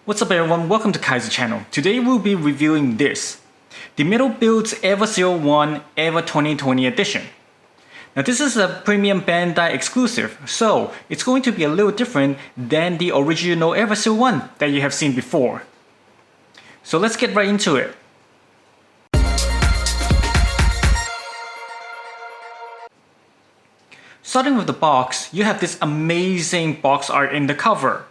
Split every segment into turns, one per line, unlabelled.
What's up everyone, welcome to Kaiser channel. Today we'll be reviewing this, the Metal Build's EVA01 EVA2020 edition. Now this is a premium Bandai exclusive, so it's going to be a little different than the original EVA01 that you have seen before. So let's get right into it. Starting with the box, you have this amazing box art in the cover.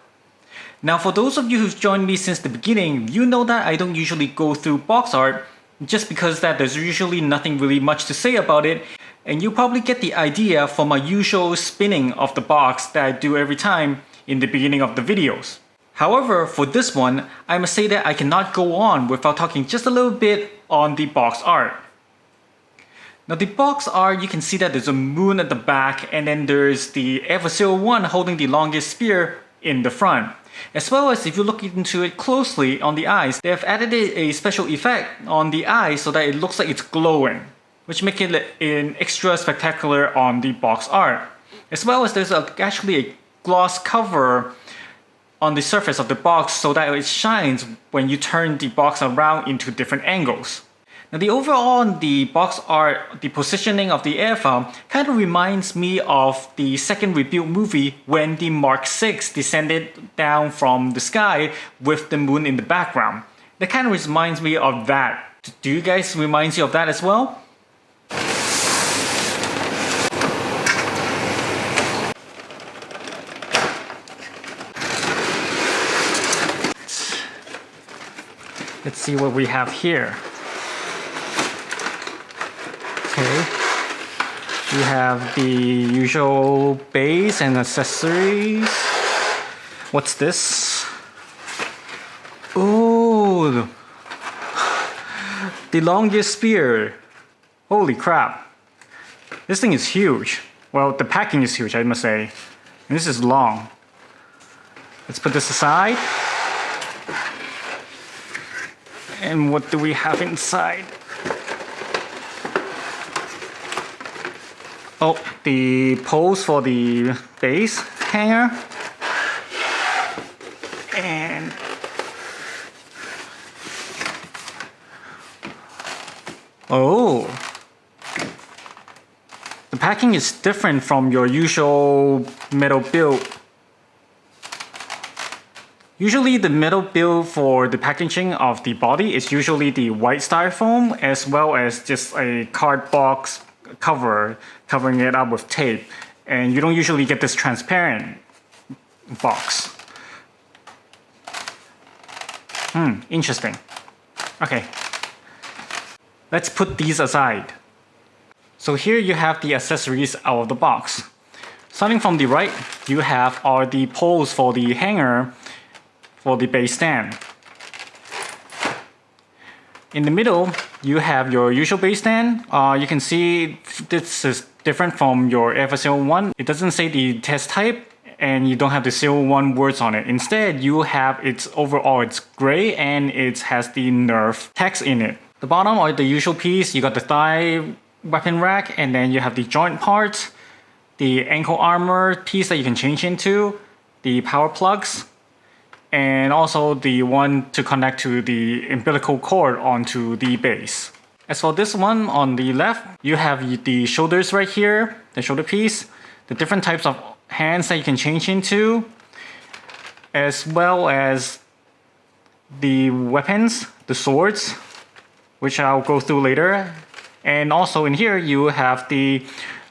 Now for those of you who've joined me since the beginning, you know that I don't usually go through box art just because that there's usually nothing really much to say about it, and you probably get the idea from my usual spinning of the box that I do every time in the beginning of the videos. However, for this one, I must say that I cannot go on without talking just a little bit on the box art. Now the box art, you can see that there's a moon at the back, and then there's the EVA01 holding the longest spear in the front. As well as if you look into it closely on the eyes, they have added a special effect on the eyes so that it looks like it's glowing, which makes it an extra spectacular on the box art. As well as there's actually a gloss cover on the surface of the box so that it shines when you turn the box around into different angles. Now the overall on the box art, the positioning of the EVA kind of reminds me of the second rebuild movie when the Mark VI descended down from the sky with the moon in the background. That kind of reminds me of that. Do you guys remind you of that as well? Let's see what we have here. Okay, we have the usual base and accessories. What's this? Oh, the longest spear. Holy crap. This thing is huge. Well, the packing is huge, I must say. And this is long. Let's put this aside. And what do we have inside? Oh, the poles for the base hanger. And oh, the packing is different from your usual metal build. Usually the metal build for the packaging of the body is usually the white styrofoam as well as just a card box cover covering it up with tape, and you don't usually get this transparent box. Interesting. Okay, let's put these aside. So here you have the accessories out of the box. Starting from the right, you have all the poles for the hanger for the base stand. In the middle, you have your usual base stand. You can see this is different from your EVA01. It doesn't say the test type, and you don't have the 01 words on it. Instead, you have it's gray, and it has the nerf text in it. The bottom are the usual piece. You got the thigh weapon rack, and then you have the joint parts, the ankle armor piece that you can change into, the power plugs, and also the one to connect to the umbilical cord onto the base. As for this one on the left, you have the shoulders right here, the shoulder piece, the different types of hands that you can change into, as well as the weapons, the swords, which I'll go through later. And also in here, you have the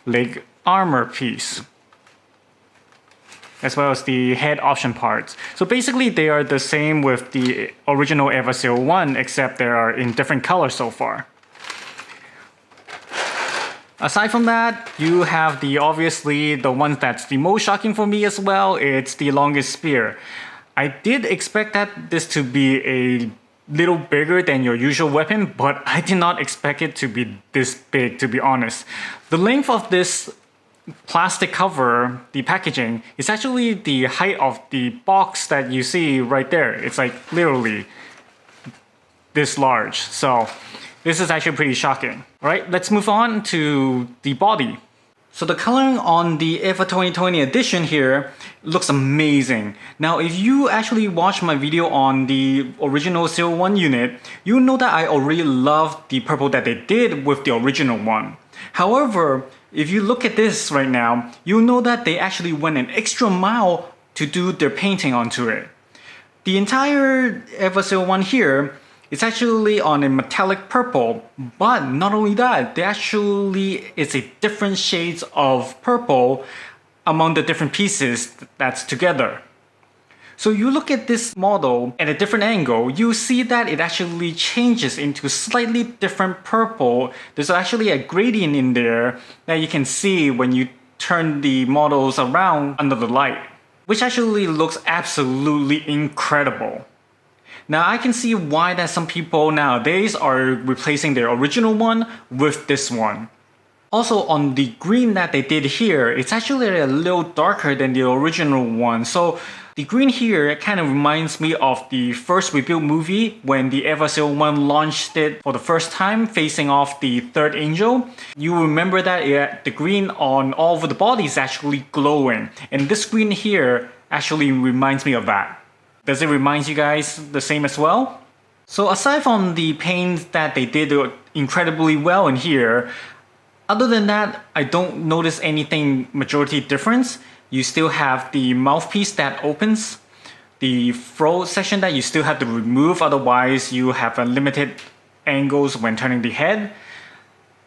leg armor piece, as well as the head option parts. So basically they are the same with the original EVA01, except they are in different colors so far. Aside from that, you have obviously the one that's the most shocking for me as well. It's the longest spear. I did expect this to be a little bigger than your usual weapon, but I did not expect it to be this big, to be honest. The length of this plastic cover, the packaging, is actually the height of the box that you see right there. It's like literally this large. So this is actually pretty shocking. All right, let's move on to the body. So the coloring on the EVA 2020 edition here looks amazing. Now if you actually watch my video on the original 01 unit, you know that I already love the purple that they did with the original one. However, if you look at this right now, you'll know that they actually went an extra mile to do their painting onto it. The entire EVA 01 here is actually on a metallic purple, but not only that, there actually is a different shades of purple among the different pieces that's together. So you look at this model at a different angle, you see that it actually changes into slightly different purple. There's actually a gradient in there that you can see when you turn the models around under the light, which actually looks absolutely incredible. Now I can see why that some people nowadays are replacing their original one with this one. Also on the green that they did here, it's actually a little darker than the original one. So the green here kind of reminds me of the first Rebuild movie when the EVA 01 launched it for the first time facing off the third angel. You remember that the green on all of the body is actually glowing, and this green here actually reminds me of that. Does it remind you guys the same as well? So aside from the paints that they did incredibly well in here, other than that, I don't notice anything majority difference. You still have the mouthpiece that opens, the throat section that you still have to remove, otherwise you have a limited angles when turning the head.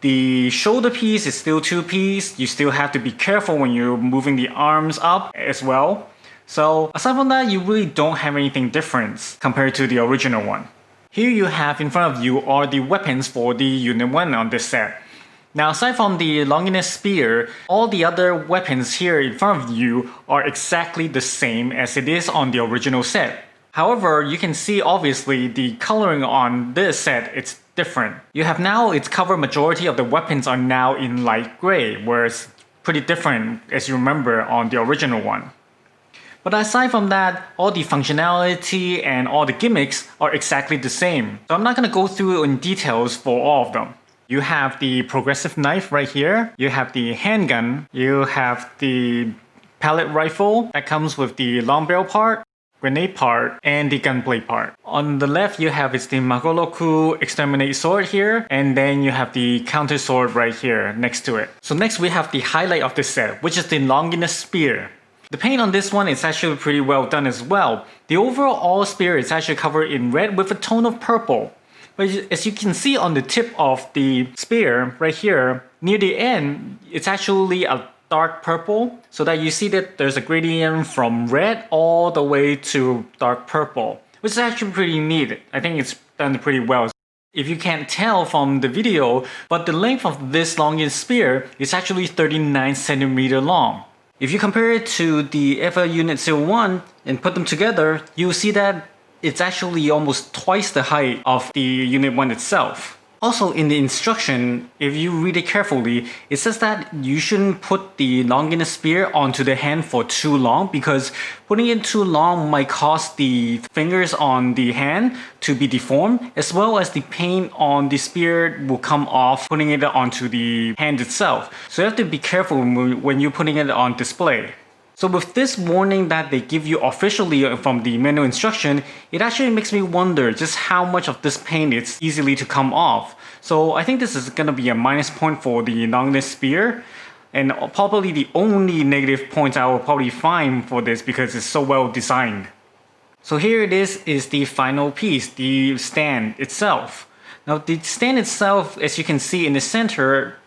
The shoulder piece is still two-piece. You still have to be careful when you're moving the arms up as well. So aside from that, you really don't have anything different compared to the original one. Here you have in front of you are the weapons for the Unit 1 on this set. Now aside from the Longinus spear, all the other weapons here in front of you are exactly the same as it is on the original set. However, you can see obviously the coloring on this set, it's different. You have now, its cover majority of the weapons are now in light gray, whereas pretty different as you remember on the original one. But aside from that, all the functionality and all the gimmicks are exactly the same. So I'm not going to go through in details for all of them. You have the progressive knife right here. You have the handgun. You have the pellet rifle that comes with the long barrel part, grenade part, and the gunblade part. On the left, you have the Magoroku Exterminate sword here, and then you have the counter sword right here next to it. So next we have the highlight of this set, which is the Longinus spear. The paint on this one is actually pretty well done as well. The overall spear is actually covered in red with a tone of purple. But as you can see on the tip of the spear right here, near the end, it's actually a dark purple, so that you see that there's a gradient from red all the way to dark purple, which is actually pretty neat. I think it's done pretty well. If you can't tell from the video, but the length of this Longinus spear is actually 39 centimeters long. If you compare it to the EVA Unit 01 and put them together, you'll see that it's actually almost twice the height of the Unit 1 itself. Also in the instruction, if you read it carefully, it says that you shouldn't put the Longinus spear onto the hand for too long, because putting it too long might cause the fingers on the hand to be deformed, as well as the paint on the spear will come off putting it onto the hand itself. So you have to be careful when you're putting it on display. So with this warning that they give you officially from the manual instruction, it actually makes me wonder just how much of this paint is easily to come off. So I think this is going to be a minus point for the Longinus spear, and probably the only negative point I will probably find for this because it's so well designed. So here it is the final piece, the stand itself. Now the stand itself, as you can see in the center,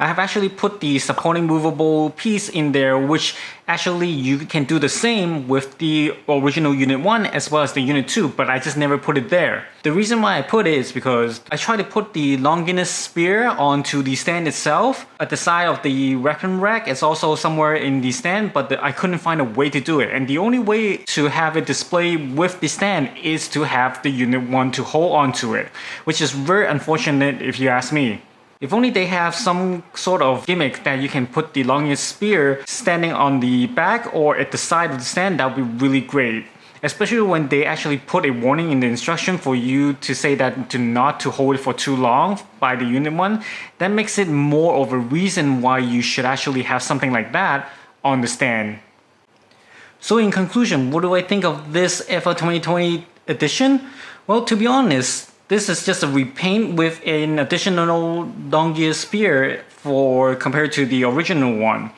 I have actually put the supporting movable piece in there, which actually you can do the same with the original Unit 1 as well as the Unit 2, but I just never put it there. The reason why I put it is because I tried to put the Longinus spear onto the stand itself at the side of the weapon rack. It's also somewhere in the stand, but I couldn't find a way to do it. And the only way to have it displayed with the stand is to have the Unit 1 to hold onto it, which is very unfortunate if you ask me. If only they have some sort of gimmick that you can put the Longinus spear standing on the back or at the side of the stand, that would be really great. especially when they actually put a warning in the instruction for you to say that not to hold it for too long by the Unit 1. That makes it more of a reason why you should actually have something like that on the stand. So in conclusion, what do I think of this EVA 2020 edition? Well, to be honest, this is just a repaint with an additional Dongia spear compared to the original one.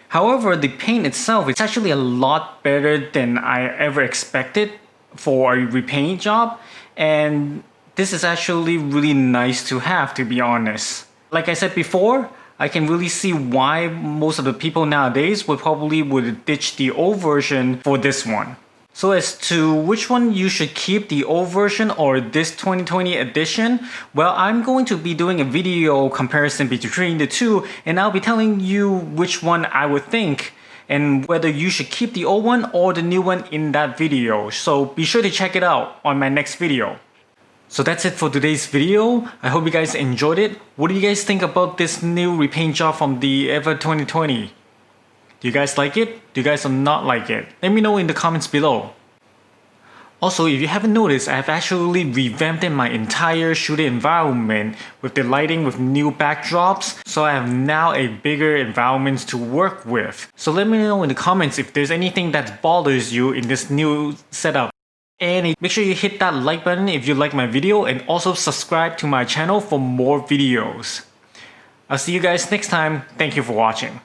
However, the paint itself is actually a lot better than I ever expected for a repaint job, and this is actually really nice to have, to be honest. Like I said before, I can really see why most of the people nowadays would ditch the old version for this one. So as to which one you should keep, the old version or this 2020 edition, well, I'm going to be doing a video comparison between the two, and I'll be telling you which one I would think and whether you should keep the old one or the new one in that video. So be sure to check it out on my next video. So that's it for today's video. I hope you guys enjoyed it. What do you guys think about this new repaint job from the EVA 2020? Do you guys like it? Do you guys not like it? Let me know in the comments below. Also, if you haven't noticed, I've actually revamped my entire shooting environment with the lighting with new backdrops, so I have now a bigger environment to work with. So let me know in the comments if there's anything that bothers you in this new setup. And make sure you hit that like button if you like my video, and also subscribe to my channel for more videos. I'll see you guys next time. Thank you for watching.